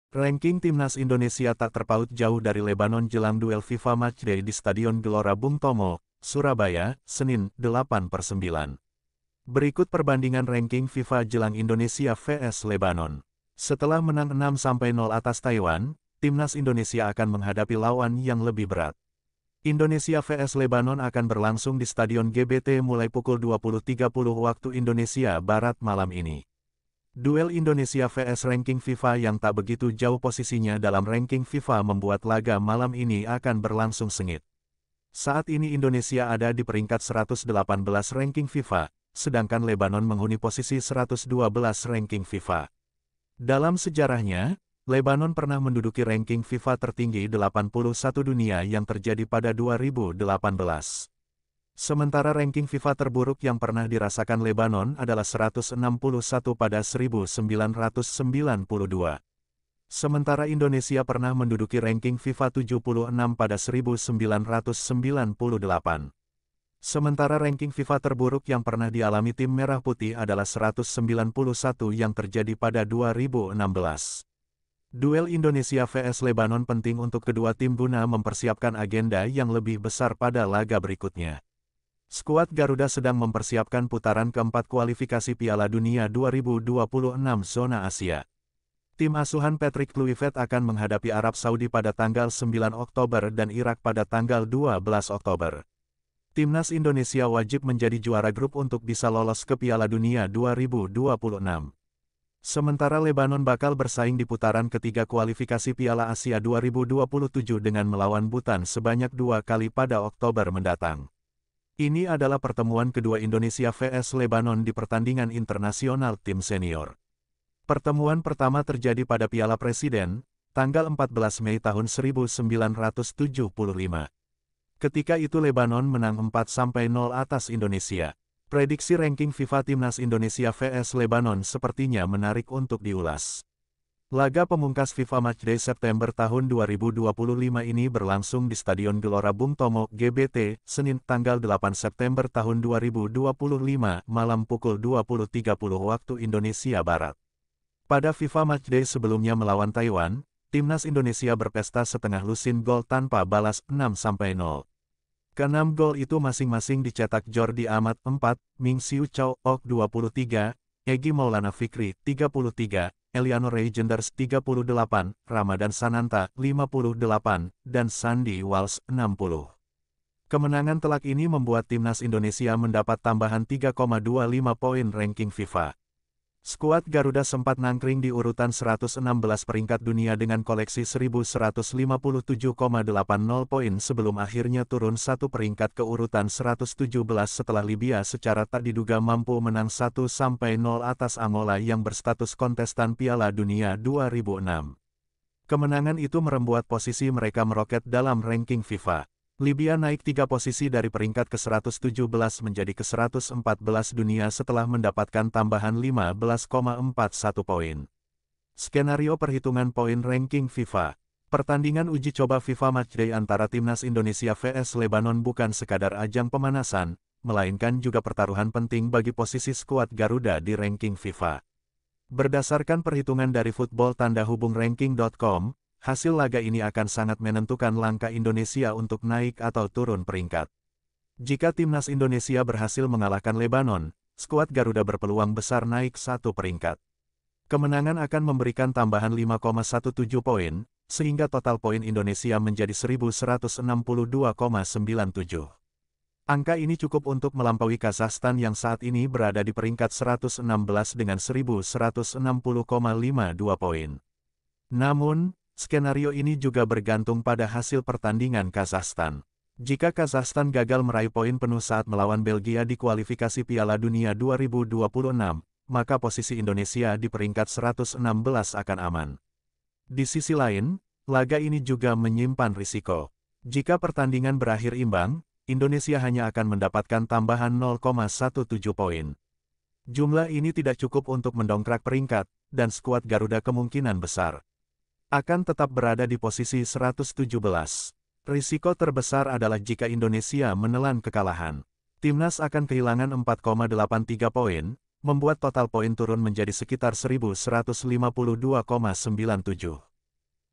Ranking timnas Indonesia tak terpaut jauh dari Lebanon jelang duel FIFA Matchday di Stadion Gelora Bung Tomo, Surabaya, Senin, 8/9. Berikut perbandingan ranking FIFA jelang Indonesia vs Lebanon. Setelah menang 6-0 atas Taiwan, timnas Indonesia akan menghadapi lawan yang lebih berat. Indonesia vs Lebanon akan berlangsung di Stadion GBT mulai pukul 20.30 waktu Indonesia Barat malam ini. Duel Indonesia vs ranking FIFA yang tak begitu jauh posisinya dalam ranking FIFA membuat laga malam ini akan berlangsung sengit. Saat ini Indonesia ada di peringkat 118 ranking FIFA, sedangkan Lebanon menghuni posisi 112 ranking FIFA. Dalam sejarahnya, Lebanon pernah menduduki ranking FIFA tertinggi 81 dunia yang terjadi pada 2018. Sementara ranking FIFA terburuk yang pernah dirasakan Lebanon adalah 161 pada 1992. Sementara Indonesia pernah menduduki ranking FIFA 76 pada 1998. Sementara ranking FIFA terburuk yang pernah dialami tim Merah Putih adalah 191 yang terjadi pada 2016. Duel Indonesia vs Lebanon penting untuk kedua tim guna mempersiapkan agenda yang lebih besar pada laga berikutnya. Skuad Garuda sedang mempersiapkan putaran keempat kualifikasi Piala Dunia 2026 zona Asia. Tim asuhan Patrick Kluivert akan menghadapi Arab Saudi pada tanggal 9 Oktober dan Irak pada tanggal 12 Oktober. Timnas Indonesia wajib menjadi juara grup untuk bisa lolos ke Piala Dunia 2026. Sementara Lebanon bakal bersaing di putaran ketiga kualifikasi Piala Asia 2027 dengan melawan Bhutan sebanyak 2 kali pada Oktober mendatang. Ini adalah pertemuan kedua Indonesia vs Lebanon di pertandingan internasional tim senior. Pertemuan pertama terjadi pada Piala Presiden, tanggal 14 Mei tahun 1975. Ketika itu Lebanon menang 4-0 atas Indonesia. Prediksi ranking FIFA Timnas Indonesia vs Lebanon sepertinya menarik untuk diulas. Laga pemungkas FIFA Matchday September tahun 2025 ini berlangsung di Stadion Gelora Bung Tomo, GBT, Senin tanggal 8 September tahun 2025 malam pukul 20.30 waktu Indonesia Barat. Pada FIFA Matchday sebelumnya melawan Taiwan, timnas Indonesia berpesta setengah lusin gol tanpa balas 6-0. Keenam gol itu masing-masing dicetak Jordi Amat 4, Ming Siu Chow Ok 23, Egy Maulana Fikri 33, Eliano Reijenders 38, Ramadan Sananta 58, dan Sandy Walsh 60. Kemenangan telak ini membuat timnas Indonesia mendapat tambahan 3,25 poin ranking FIFA. Skuad Garuda sempat nangkring di urutan 116 peringkat dunia dengan koleksi 1157,80 poin sebelum akhirnya turun satu peringkat ke urutan 117 setelah Libya secara tak diduga mampu menang 1-0 atas Angola yang berstatus kontestan Piala Dunia 2006. Kemenangan itu membuat posisi mereka meroket dalam ranking FIFA. Libya naik 3 posisi dari peringkat ke-117 menjadi ke-114 dunia setelah mendapatkan tambahan 15,41 poin. Skenario perhitungan poin ranking FIFA. Pertandingan uji coba FIFA Matchday antara timnas Indonesia vs Lebanon bukan sekadar ajang pemanasan, melainkan juga pertaruhan penting bagi posisi skuad Garuda di ranking FIFA. Berdasarkan perhitungan dari football-ranking.com, hasil laga ini akan sangat menentukan langkah Indonesia untuk naik atau turun peringkat. Jika timnas Indonesia berhasil mengalahkan Lebanon, skuad Garuda berpeluang besar naik satu peringkat. Kemenangan akan memberikan tambahan 5,17 poin, sehingga total poin Indonesia menjadi 1162,97. Angka ini cukup untuk melampaui Kazakhstan yang saat ini berada di peringkat 116 dengan 1160,52 poin. Namun, skenario ini juga bergantung pada hasil pertandingan Kazakhstan. Jika Kazakhstan gagal meraih poin penuh saat melawan Belgia di kualifikasi Piala Dunia 2026, maka posisi Indonesia di peringkat 116 akan aman. Di sisi lain, laga ini juga menyimpan risiko. Jika pertandingan berakhir imbang, Indonesia hanya akan mendapatkan tambahan 0,17 poin. Jumlah ini tidak cukup untuk mendongkrak peringkat, dan skuad Garuda kemungkinan besar akan tetap berada di posisi 117. Risiko terbesar adalah jika Indonesia menelan kekalahan. Timnas akan kehilangan 4,83 poin, membuat total poin turun menjadi sekitar 1152,97.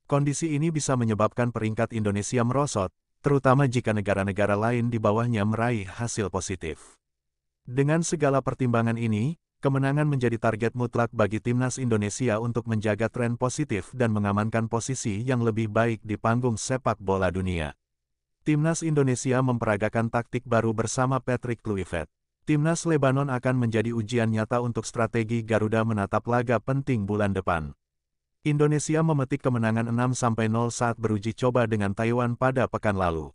Kondisi ini bisa menyebabkan peringkat Indonesia merosot, terutama jika negara-negara lain di bawahnya meraih hasil positif. Dengan segala pertimbangan ini, kemenangan menjadi target mutlak bagi timnas Indonesia untuk menjaga tren positif dan mengamankan posisi yang lebih baik di panggung sepak bola dunia. Timnas Indonesia memperagakan taktik baru bersama Patrick Kluivert. Timnas Lebanon akan menjadi ujian nyata untuk strategi Garuda menatap laga penting bulan depan. Indonesia memetik kemenangan 6-0 saat beruji coba dengan Taiwan pada pekan lalu.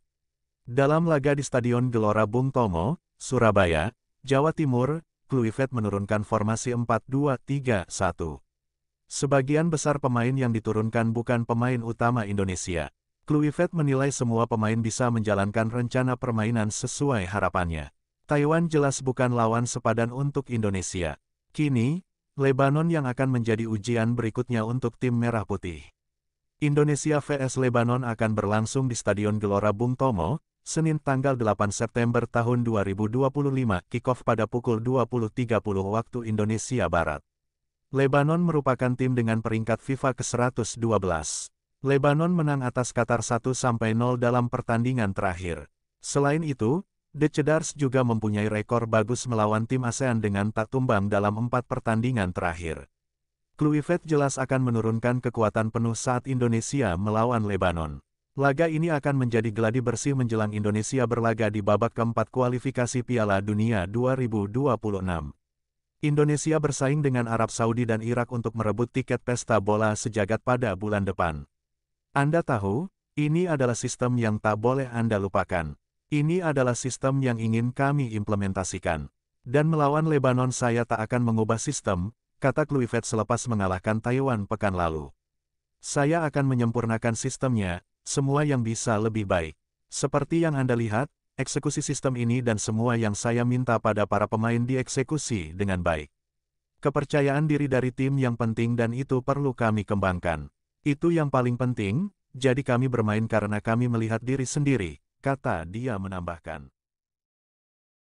Dalam laga di Stadion Gelora Bung Tomo, Surabaya, Jawa Timur, Kluivert menurunkan formasi 4-2-3-1. Sebagian besar pemain yang diturunkan bukan pemain utama Indonesia. Kluivert menilai semua pemain bisa menjalankan rencana permainan sesuai harapannya. Taiwan jelas bukan lawan sepadan untuk Indonesia. Kini, Lebanon yang akan menjadi ujian berikutnya untuk tim Merah Putih. Indonesia vs Lebanon akan berlangsung di Stadion Gelora Bung Tomo, Senin tanggal 8 September tahun 2025, kick-off pada pukul 20.30 waktu Indonesia Barat. Lebanon merupakan tim dengan peringkat FIFA ke-112. Lebanon menang atas Qatar 1-0 dalam pertandingan terakhir. Selain itu, The Cedars juga mempunyai rekor bagus melawan tim ASEAN dengan tak tumbang dalam 4 pertandingan terakhir. Kluivert jelas akan menurunkan kekuatan penuh saat Indonesia melawan Lebanon. Laga ini akan menjadi gladi bersih menjelang Indonesia berlaga di babak keempat kualifikasi Piala Dunia 2026. Indonesia bersaing dengan Arab Saudi dan Irak untuk merebut tiket pesta bola sejagat pada bulan depan. Anda tahu, ini adalah sistem yang tak boleh Anda lupakan. Ini adalah sistem yang ingin kami implementasikan. Dan melawan Lebanon saya tak akan mengubah sistem, kata Kluivert selepas mengalahkan Taiwan pekan lalu. Saya akan menyempurnakan sistemnya, semua yang bisa lebih baik. Seperti yang Anda lihat, eksekusi sistem ini dan semua yang saya minta pada para pemain dieksekusi dengan baik. Kepercayaan diri dari tim yang penting dan itu perlu kami kembangkan. Itu yang paling penting, jadi kami bermain karena kami melihat diri sendiri, kata dia menambahkan.